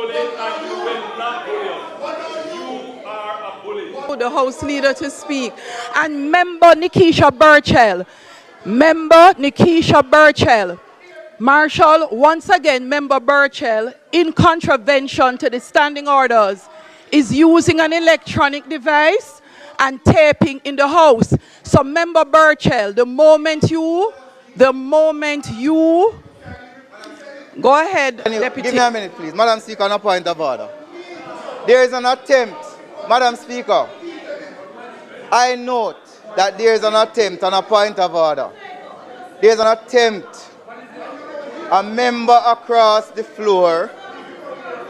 bully and you will not bully us. You are a bully. The House Leader to speak. And member Nikisha Burchell. Member Nikisha Burchell. Marshall, once again, Member Burchell, in contravention to the standing orders, is using an electronic device and taping in the House. So, Member Burchell, the moment you, go ahead, Deputy. Give me a minute, please. Madam Speaker, on a point of order. There is an attempt, Madam Speaker. I note that there is an attempt on a point of order. There is an attempt. A member across the floor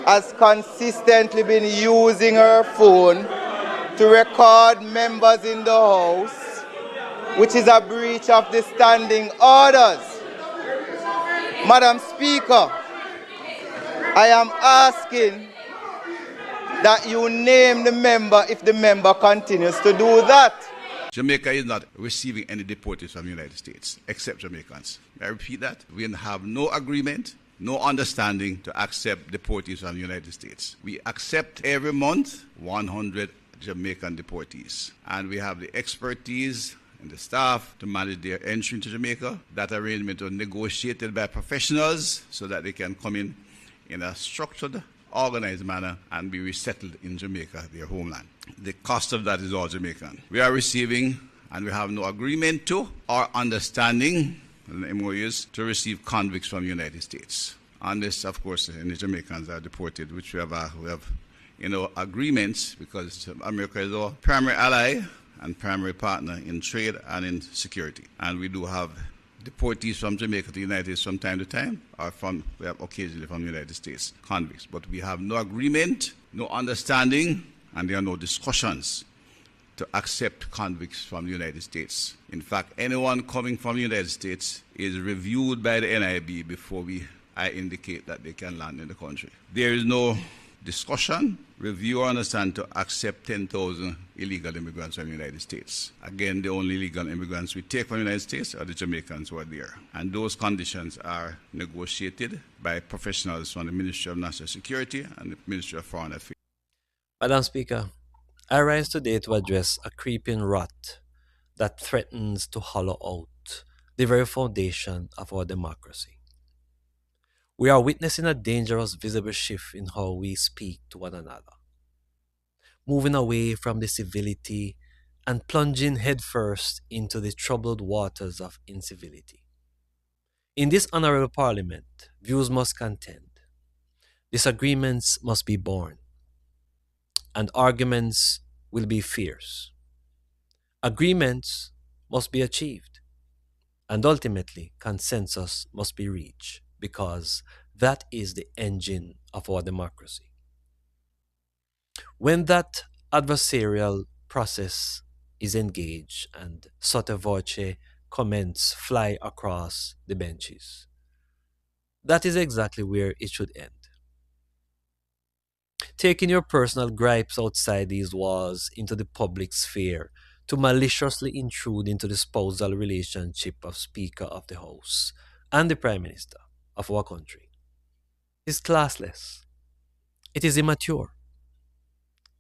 has consistently been using her phone to record members in the House, which is a breach of the standing orders. Madam Speaker, I am asking that you name the member if the member continues to do that. Jamaica is not receiving any deportees from the United States, except Jamaicans. I repeat that. We have no agreement, no understanding to accept deportees from the United States. We accept every month 100 Jamaican deportees. And we have the expertise and the staff to manage their entry into Jamaica. That arrangement was negotiated by professionals so that they can come in a structured, organized manner and be resettled in Jamaica, their homeland. The cost of that is all Jamaican. We are receiving, and we have no agreement to or understanding, the MOUs, to receive convicts from the United States. Unless, of course, any Jamaicans are deported, which we have agreements, because America is our primary ally and primary partner in trade and in security. And we do have deportees from Jamaica to the United States from time to time, or we have occasionally from the United States, convicts. But we have no agreement, no understanding, and there are no discussions to accept convicts from the United States. In fact, anyone coming from the United States is reviewed by the NIB before I indicate that they can land in the country. There is no discussion, review, or understand to accept 10,000 illegal immigrants from the United States. Again, the only illegal immigrants we take from the United States are the Jamaicans who are there. And those conditions are negotiated by professionals from the Ministry of National Security and the Ministry of Foreign Affairs. Madam Speaker, I rise today to address a creeping rot that threatens to hollow out the very foundation of our democracy. We are witnessing a dangerous visible shift in how we speak to one another, moving away from the civility and plunging headfirst into the troubled waters of incivility. In this honorable parliament, views must contend, disagreements must be born, and arguments will be fierce. Agreements must be achieved, and ultimately consensus must be reached, because that is the engine of our democracy. When that adversarial process is engaged and sotto voce comments fly across the benches, that is exactly where it should end. Taking your personal gripes outside these walls into the public sphere to maliciously intrude into the spousal relationship of Speaker of the House and the Prime Minister of our country is classless. It is immature.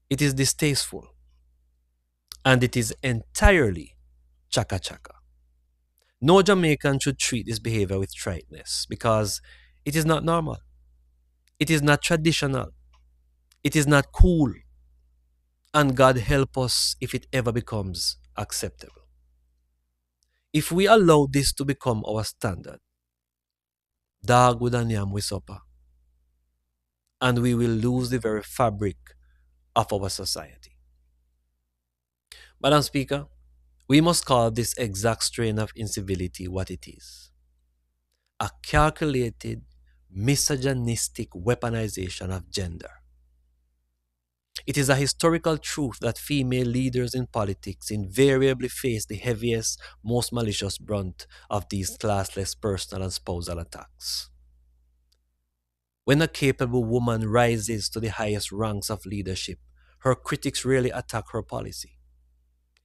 It is distasteful. And it is entirely chaka-chaka. No Jamaican should treat this behavior with triteness, because it is not normal. It is not traditional. It is not cool. And God help us if it ever becomes acceptable. If we allow this to become our standard, dog would and yam we supper, and we will lose the very fabric of our society. Madam Speaker, we must call this exact strain of incivility what it is: a calculated, misogynistic weaponization of gender. It is a historical truth that female leaders in politics invariably face the heaviest, most malicious brunt of these classless personal and spousal attacks. When a capable woman rises to the highest ranks of leadership, her critics rarely attack her policy.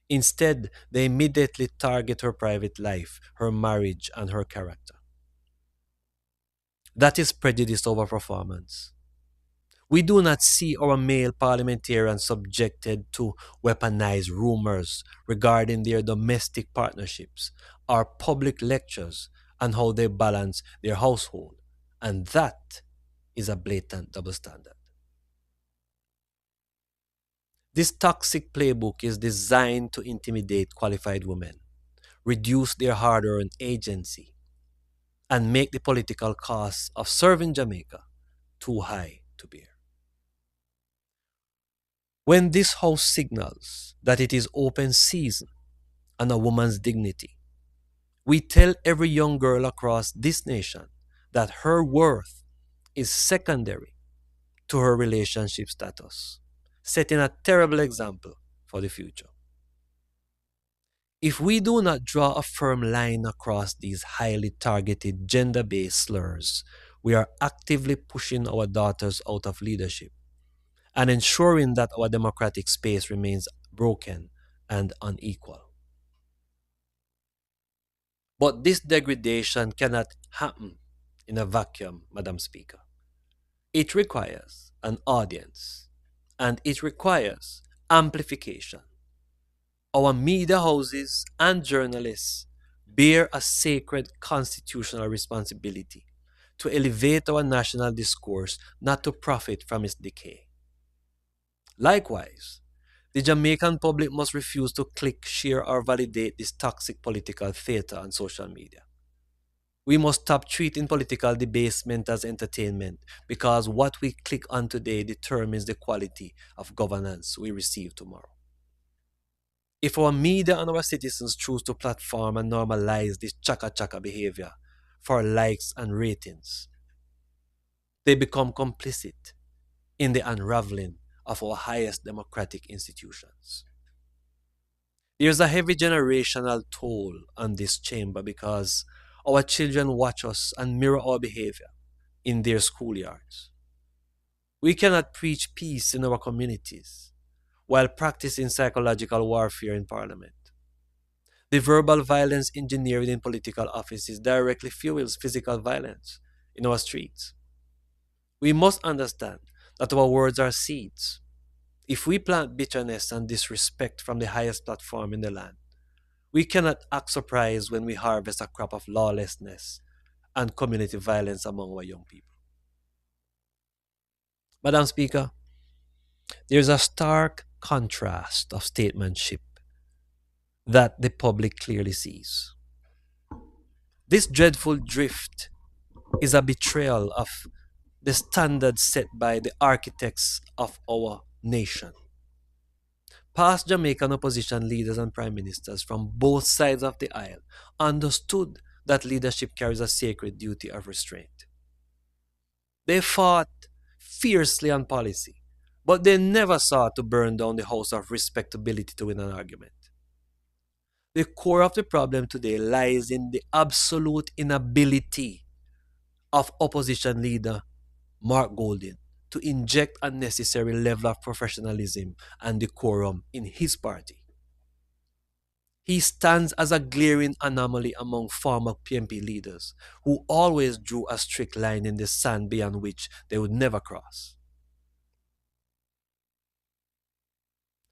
Instead, they immediately target her private life, her marriage, and her character. That is prejudice over performance. We do not see our male parliamentarians subjected to weaponized rumors regarding their domestic partnerships or public lectures on how they balance their household. And that is a blatant double standard. This toxic playbook is designed to intimidate qualified women, reduce their hard earned agency, and make the political costs of serving Jamaica too high to bear. When this House signals that it is open season on a woman's dignity, we tell every young girl across this nation that her worth is secondary to her relationship status, setting a terrible example for the future. If we do not draw a firm line across these highly targeted gender based slurs, we are actively pushing our daughters out of leadership and ensuring that our democratic space remains broken and unequal. But this degradation cannot happen in a vacuum, Madam Speaker. It requires an audience and it requires amplification. Our media houses and journalists bear a sacred constitutional responsibility to elevate our national discourse, not to profit from its decay. Likewise, the Jamaican public must refuse to click, share, or validate this toxic political theater on social media. We must stop treating political debasement as entertainment because what we click on today determines the quality of governance we receive tomorrow. If our media and our citizens choose to platform and normalize this chaka-chaka behavior for likes and ratings, they become complicit in the unraveling of our highest democratic institutions. There's a heavy generational toll on this chamber because our children watch us and mirror our behavior in their schoolyards. We cannot preach peace in our communities while practicing psychological warfare in Parliament. The verbal violence engineered in political offices directly fuels physical violence in our streets. We must understand that our words are seeds. If we plant bitterness and disrespect from the highest platform in the land, we cannot act surprised when we harvest a crop of lawlessness and community violence among our young people. Madam Speaker, there's a stark contrast of statesmanship that the public clearly sees. This dreadful drift is a betrayal of the standards set by the architects of our nation. Past Jamaican opposition leaders and prime ministers from both sides of the aisle understood that leadership carries a sacred duty of restraint. They fought fiercely on policy, but they never sought to burn down the house of respectability to win an argument. The core of the problem today lies in the absolute inability of opposition leader Mark Golding to inject a necessary level of professionalism and decorum in his party. He stands as a glaring anomaly among former PMP leaders who always drew a strict line in the sand beyond which they would never cross.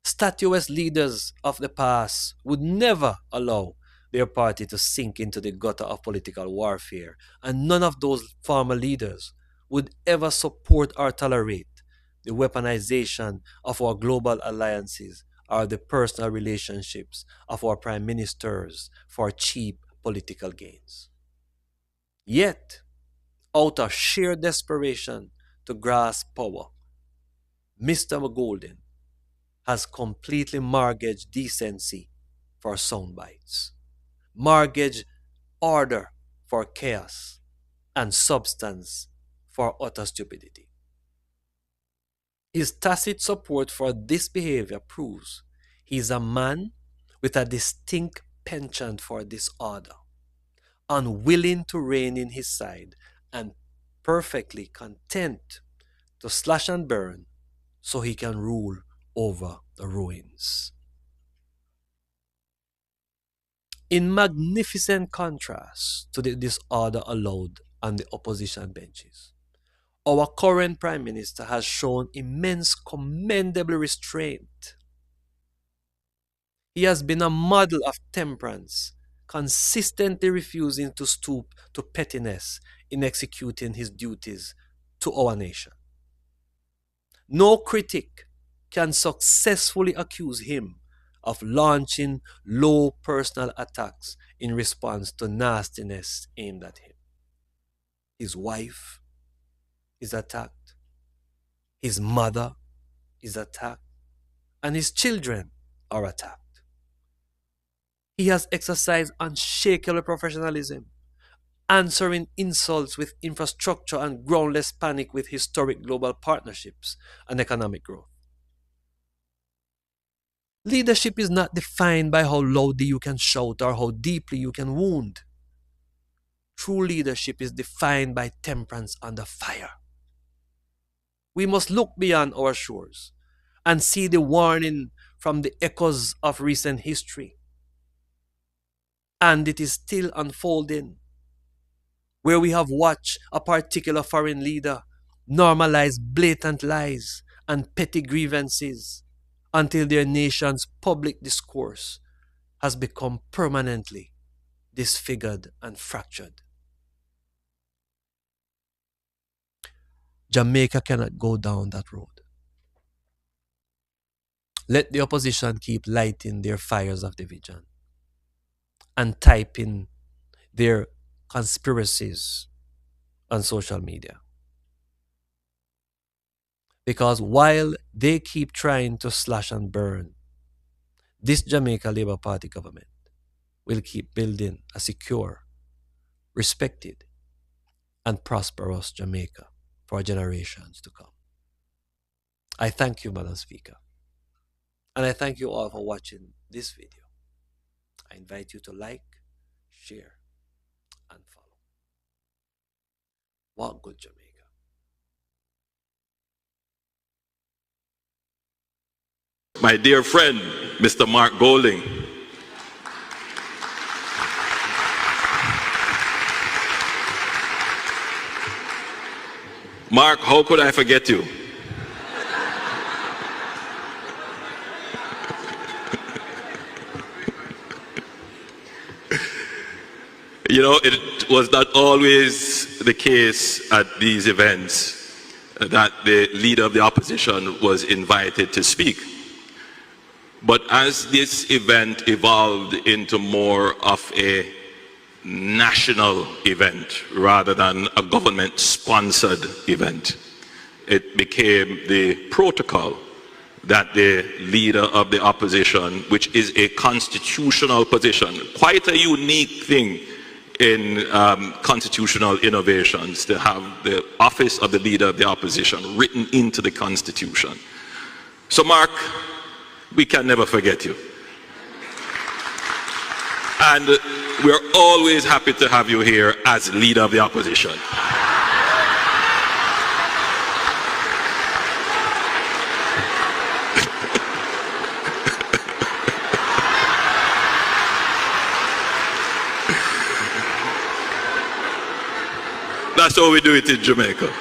Statuesque leaders of the past would never allow their party to sink into the gutter of political warfare, and none of those former leaders would ever support or tolerate the weaponization of our global alliances or the personal relationships of our prime ministers for cheap political gains. Yet, out of sheer desperation to grasp power, Mr. Golding has completely mortgaged decency for sound bites, mortgaged order for chaos, and substance for utter stupidity. His tacit support for this behavior proves he is a man with a distinct penchant for disorder, unwilling to rein in his side, and perfectly content to slash and burn so he can rule over the ruins. In magnificent contrast to the disorder allowed on the opposition benches, Our current Prime Minister has shown immense commendable restraint. He has been a model of temperance, consistently refusing to stoop to pettiness in executing his duties to our nation. No critic can successfully accuse him of launching low personal attacks in response to nastiness aimed at him. His wife is attacked, his mother is attacked, and his children are attacked. He has exercised unshakable professionalism, answering insults with infrastructure and groundless panic with historic global partnerships and economic growth. Leadership is not defined by how loudly you can shout or how deeply you can wound. True leadership is defined by temperance under fire. We must look beyond our shores and see the warning from the echoes of recent history. And it is still unfolding, where we have watched a particular foreign leader normalize blatant lies and petty grievances until their nation's public discourse has become permanently disfigured and fractured. Jamaica cannot go down that road. Let the opposition keep lighting their fires of division and typing their conspiracies on social media. Because while they keep trying to slash and burn, this Jamaica Labour Party government will keep building a secure, respected, and prosperous Jamaica for generations to come. I thank you, Madam Speaker. And I thank you all for watching this video. I invite you to like, share, and follow. Walk good, Jamaica. My dear friend, Mr. Mark Golding. Mark, how could I forget you? You know, it was not always the case at these events that the leader of the opposition was invited to speak. But as this event evolved into more of a national event rather than a government-sponsored event, it became the protocol that the leader of the opposition, which is a constitutional position, quite a unique thing in constitutional innovations, to have the office of the leader of the opposition written into the Constitution. So Mark, we can never forget you. And we're always happy to have you here as leader of the opposition. That's how we do it in Jamaica.